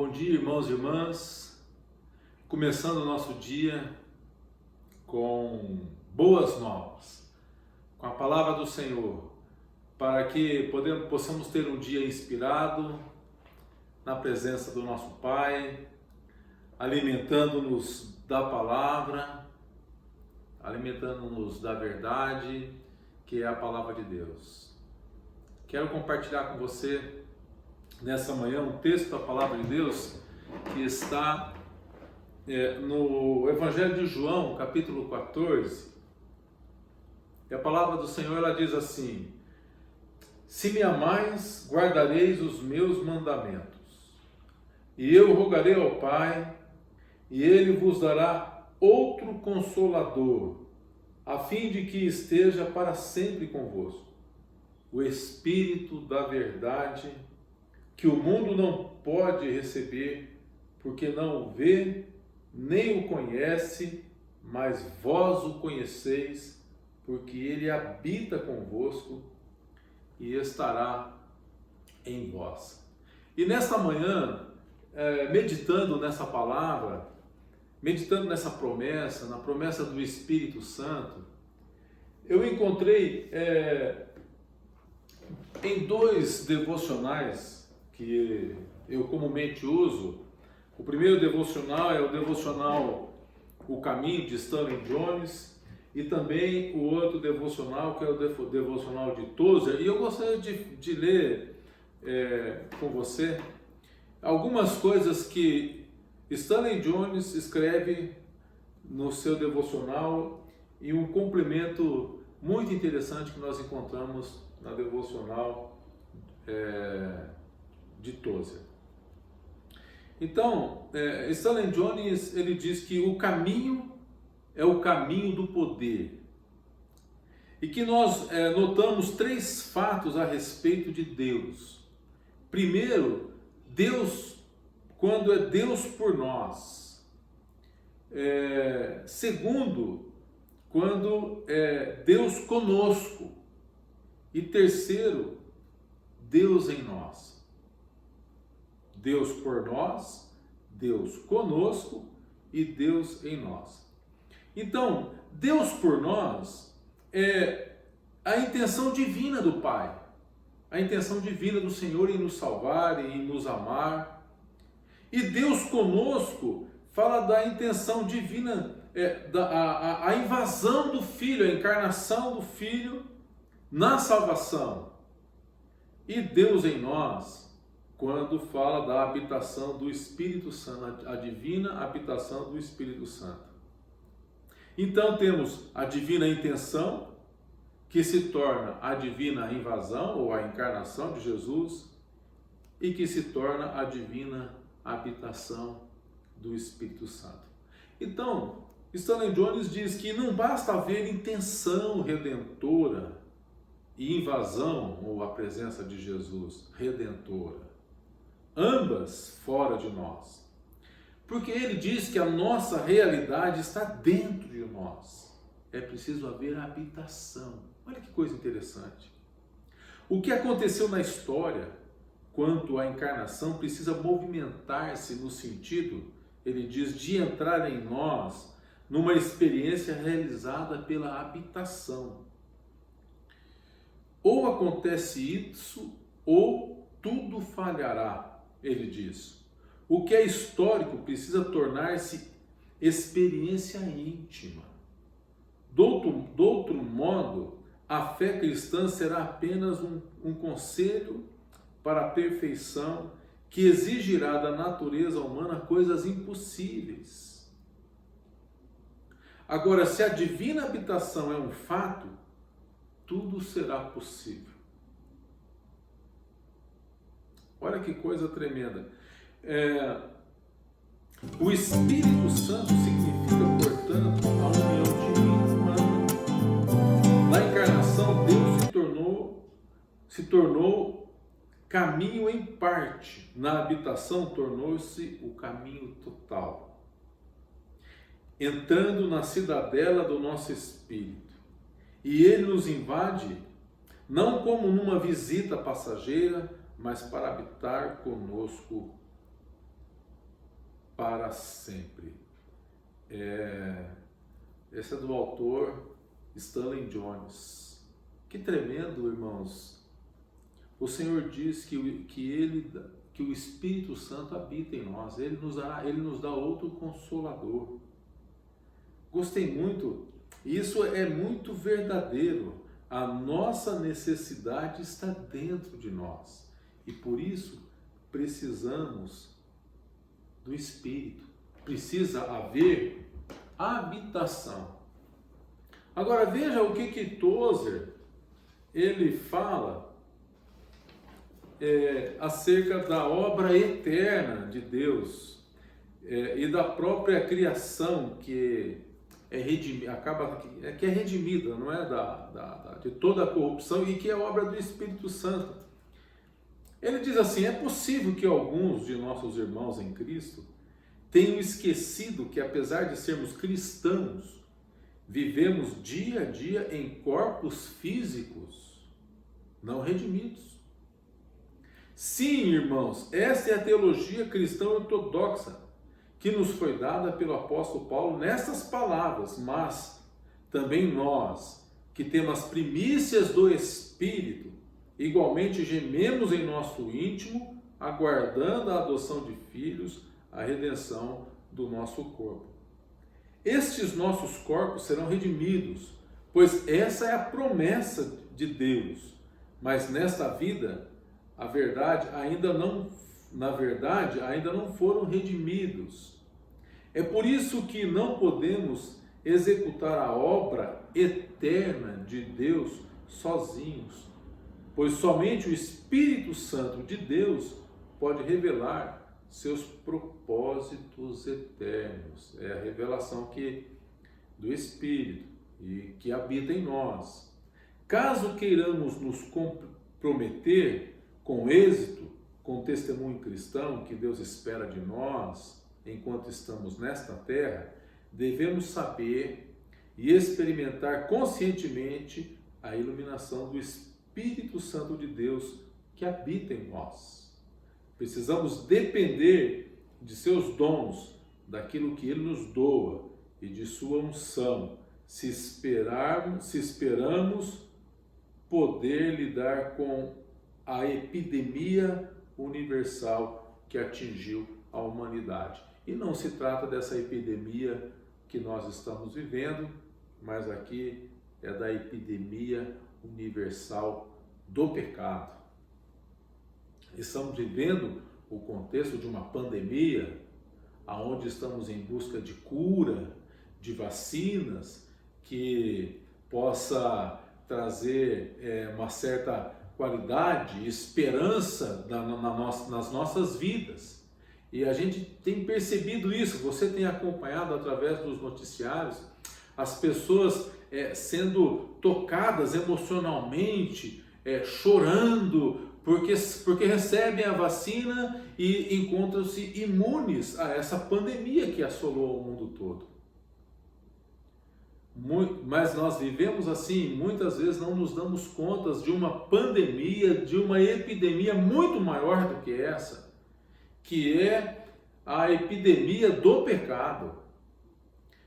Bom dia, irmãos e irmãs. Começando o nosso dia com boas novas, com a palavra do Senhor, para que possamos ter um dia inspirado na presença do nosso Pai, alimentando-nos da palavra, alimentando-nos da verdade, que é a palavra de Deus. Quero compartilhar com você nessa manhã um texto da palavra de Deus que está no Evangelho de João, capítulo 14. E a palavra do Senhor ela diz assim: se me amais, guardareis os meus mandamentos, e eu rogarei ao Pai, e ele vos dará outro consolador, a fim de que esteja para sempre convosco, o Espírito da verdade, que o mundo não pode receber, porque não o vê, nem o conhece, mas vós o conheceis, porque ele habita convosco e estará em vós. E nesta manhã, meditando nessa palavra, meditando nessa promessa, na promessa do Espírito Santo, eu encontrei em dois devocionais que eu comumente uso. O primeiro devocional é o devocional O Caminho, de Stanley Jones, e também o outro devocional, que é o devocional de Tozer. E eu gostaria de ler com você algumas coisas que Stanley Jones escreve no seu devocional e um complemento muito interessante que nós encontramos na devocional de Tozer. Então, Stanley Jones ele diz que o caminho é o caminho do poder, e que nós notamos três fatos a respeito de Deus. Primeiro, Deus, quando é Deus por nós. Segundo, quando é Deus conosco. E terceiro, Deus em nós. Deus por nós, Deus conosco e Deus em nós. Então, Deus por nós é a intenção divina do Pai, a intenção divina do Senhor em nos salvar e em nos amar. E Deus conosco fala da intenção divina, a invasão do Filho, a encarnação do Filho na salvação. E Deus em nós, quando fala da habitação do Espírito Santo, a divina habitação do Espírito Santo. Então temos a divina intenção, que se torna a divina invasão ou a encarnação de Jesus, e que se torna a divina habitação do Espírito Santo. Então, Stanley Jones diz que não basta haver intenção redentora e invasão, ou a presença de Jesus redentora, ambas fora de nós, porque ele diz que a nossa realidade está dentro de nós. É preciso haver habitação. Olha que coisa interessante. O que aconteceu na história quanto à encarnação precisa movimentar-se no sentido, ele diz, de entrar em nós numa experiência realizada pela habitação. Ou acontece isso, ou tudo falhará, ele diz. O que é histórico precisa tornar-se experiência íntima. Do outro modo, a fé cristã será apenas um conselho para a perfeição que exigirá da natureza humana coisas impossíveis. Agora, se a divina habitação é um fato, tudo será possível. Olha que coisa tremenda. O Espírito Santo significa, portanto, a união divina e humana. Na encarnação, Deus se tornou caminho em parte. Na habitação, tornou-se o caminho total, entrando na cidadela do nosso espírito. E ele nos invade, não como numa visita passageira, mas para habitar conosco para sempre. Esse é do autor Stanley Jones. Que tremendo, irmãos. O Senhor diz que o Espírito Santo habita em nós. Ele nos dá outro consolador. Gostei muito. Isso é muito verdadeiro. A nossa necessidade está dentro de nós. E por isso precisamos do Espírito. Precisa haver habitação. Agora veja o que Tozer ele fala acerca da obra eterna de Deus e da própria criação que é redimida, não é de toda a corrupção, e que é obra do Espírito Santo. Ele diz assim: é possível que alguns de nossos irmãos em Cristo tenham esquecido que, apesar de sermos cristãos, vivemos dia a dia em corpos físicos não redimidos. Sim, irmãos, esta é a teologia cristã ortodoxa que nos foi dada pelo apóstolo Paulo nestas palavras: mas também nós, que temos as primícias do Espírito, igualmente gememos em nosso íntimo, aguardando a adoção de filhos, a redenção do nosso corpo. Estes nossos corpos serão redimidos, pois essa é a promessa de Deus. Mas nesta vida, na verdade, ainda não foram redimidos. É por isso que não podemos executar a obra eterna de Deus sozinhos, pois somente o Espírito Santo de Deus pode revelar seus propósitos eternos. É a revelação do Espírito e que habita em nós. Caso queiramos nos comprometer com êxito, com o testemunho cristão que Deus espera de nós enquanto estamos nesta terra, devemos saber e experimentar conscientemente a iluminação do Espírito Santo de Deus que habita em nós. Precisamos depender de seus dons, daquilo que Ele nos doa e de sua unção, se esperamos poder lidar com a epidemia universal que atingiu a humanidade. E não se trata dessa epidemia que nós estamos vivendo, mas aqui é da epidemia universal do pecado. Estamos vivendo o contexto de uma pandemia, onde estamos em busca de cura, de vacinas, que possa trazer uma certa qualidade, esperança nas nossas vidas. E a gente tem percebido isso, você tem acompanhado através dos noticiários, as pessoas sendo tocadas emocionalmente, chorando, porque recebem a vacina e encontram-se imunes a essa pandemia que assolou o mundo todo. Mas nós vivemos assim, muitas vezes não nos damos conta de uma pandemia, de uma epidemia muito maior do que essa, que é a epidemia do pecado,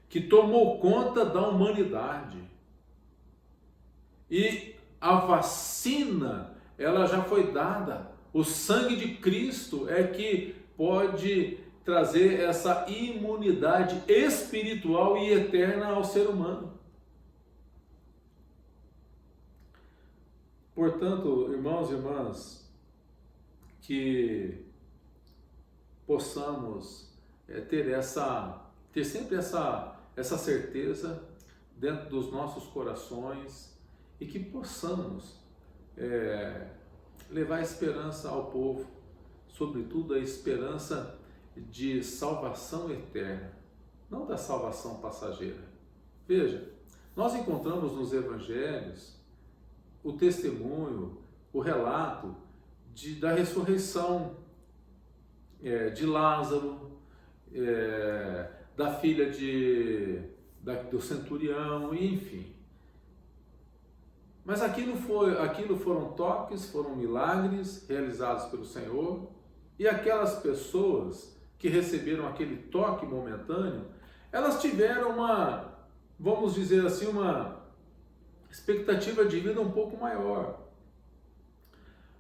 que tomou conta da humanidade. E a vacina, ela já foi dada. O sangue de Cristo é que pode trazer essa imunidade espiritual e eterna ao ser humano. Portanto, irmãos e irmãs, que possamos ter sempre essa certeza dentro dos nossos corações e que possamos levar esperança ao povo, sobretudo a esperança de salvação eterna, não da salvação passageira. Veja, nós encontramos nos evangelhos o testemunho, o relato da ressurreição de Lázaro, da filha do centurião, enfim. Mas aquilo foram toques, foram milagres realizados pelo Senhor, e aquelas pessoas que receberam aquele toque momentâneo, elas tiveram uma, vamos dizer assim, uma expectativa de vida um pouco maior.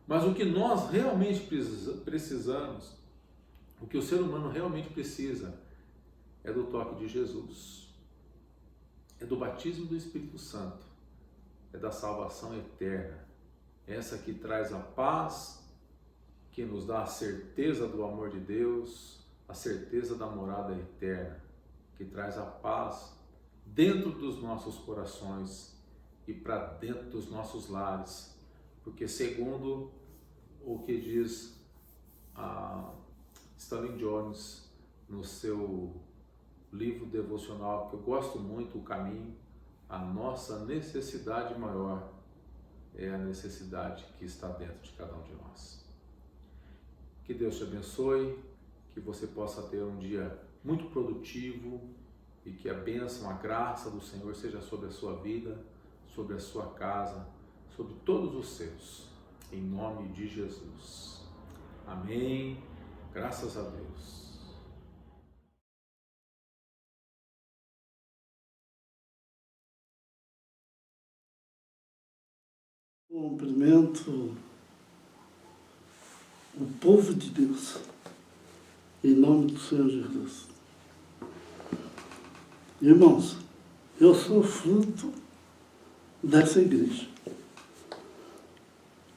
Mas o que nós realmente precisamos, o que o ser humano realmente precisa, é do toque de Jesus, é do batismo do Espírito Santo, é da salvação eterna, essa que traz a paz, que nos dá a certeza do amor de Deus, a certeza da morada eterna, que traz a paz dentro dos nossos corações e para dentro dos nossos lares, porque segundo o que diz a Stanley Jones no seu livro devocional, que eu gosto muito, O Caminho, a nossa necessidade maior é a necessidade que está dentro de cada um de nós. Que Deus te abençoe, que você possa ter um dia muito produtivo e que a bênção, a graça do Senhor seja sobre a sua vida, sobre a sua casa, sobre todos os seus, em nome de Jesus. Amém. Graças a Deus. Cumprimento o povo de Deus, em nome do Senhor Jesus. Irmãos, eu sou fruto dessa igreja,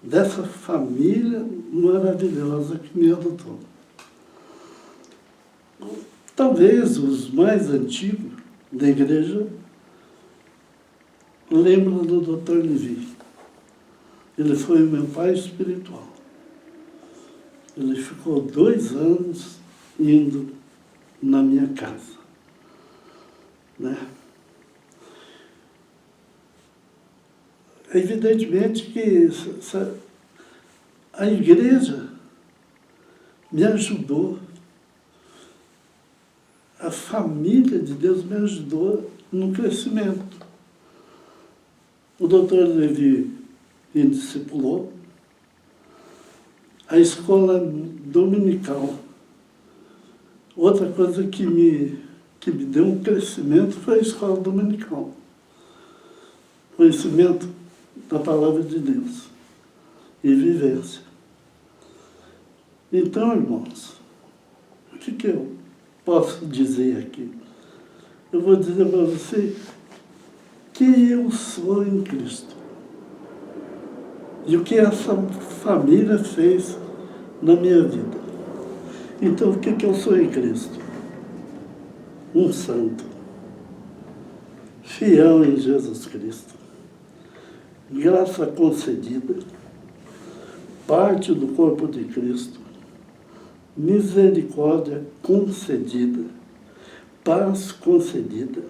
dessa família maravilhosa que me adotou. Talvez os mais antigos da igreja lembram do Dr. Levi. Ele foi meu pai espiritual. Ele ficou 2 anos indo na minha casa, né? Evidentemente que a igreja me ajudou, a família de Deus me ajudou no crescimento. O doutor Levi me discipulou, a escola dominical. Outra coisa que me deu um crescimento foi a escola dominical. Conhecimento da palavra de Deus e vivência. Então, irmãos, o que eu posso dizer aqui? Eu vou dizer para você quem eu sou em Cristo. E o que essa família fez na minha vida. Então, o que eu sou em Cristo? Um santo, fiel em Jesus Cristo, graça concedida, parte do corpo de Cristo, misericórdia concedida, paz concedida,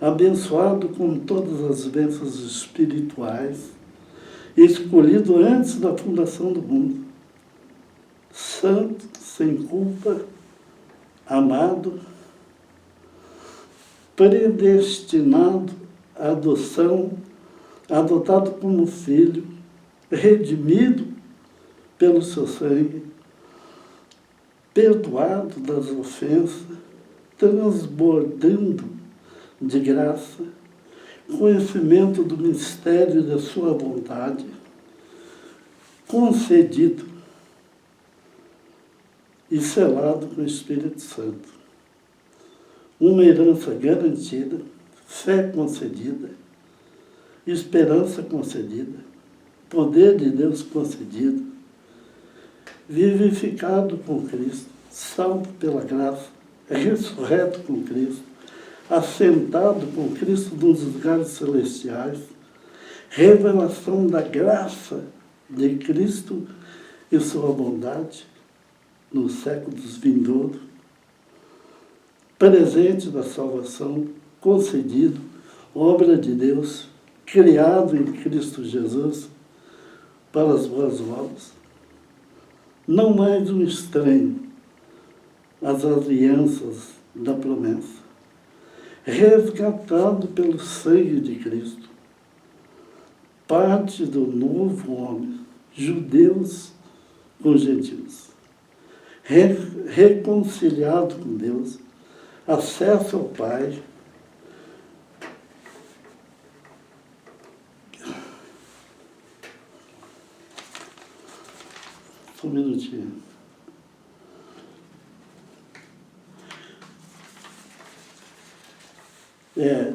abençoado com todas as bênçãos espirituais, escolhido antes da fundação do mundo, santo, sem culpa, amado, predestinado à adoção, adotado como filho, redimido pelo seu sangue, perdoado das ofensas, transbordando de graça, conhecimento do mistério da sua vontade, concedido e selado com o Espírito Santo. Uma herança garantida, fé concedida, esperança concedida, poder de Deus concedido, vivificado com Cristo, salvo pela graça, ressurreto com Cristo, assentado com Cristo nos lugares celestiais, revelação da graça de Cristo e sua bondade nos séculos vindouros, presente da salvação, concedido, obra de Deus, criado em Cristo Jesus para as boas obras, não mais um estranho às alianças da promessa, resgatado pelo sangue de Cristo, parte do novo homem, judeus com gentios, reconciliado com Deus, acesso ao Pai, só um minutinho.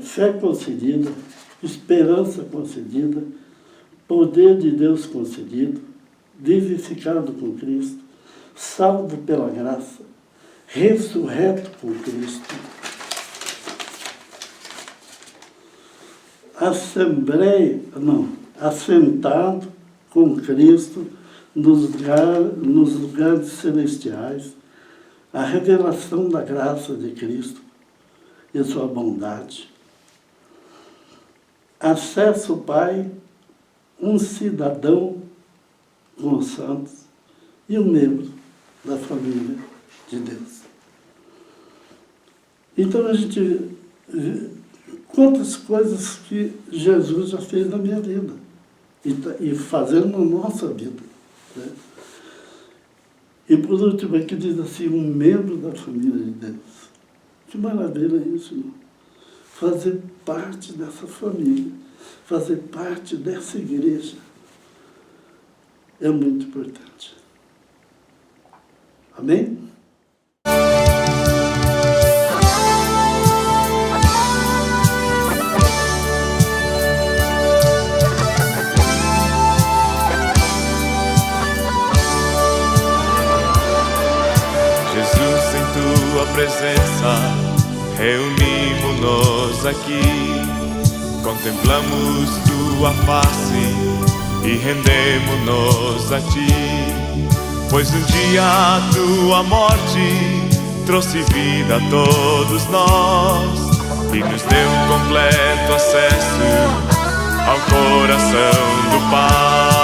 Fé concedida, esperança concedida, poder de Deus concedido, vivificado com Cristo, salvo pela graça, ressurreto com Cristo, assentado com Cristo nos lugares celestiais, a revelação da graça de Cristo e sua bondade. Acesso ao Pai, um cidadão com os santos e um membro da família de Deus. Então a gente vê quantas coisas que Jesus já fez na minha vida e fazendo na nossa vida, né? E por último aqui diz assim, um membro da família de Deus. Que maravilha isso, irmão. Fazer parte dessa família, fazer parte dessa igreja é muito importante. Amém? Jesus, em tua presença, reunimos-nos aqui, contemplamos tua face e rendemos-nos a ti, pois um dia a tua morte trouxe vida a todos nós e nos deu completo acesso ao coração do Pai.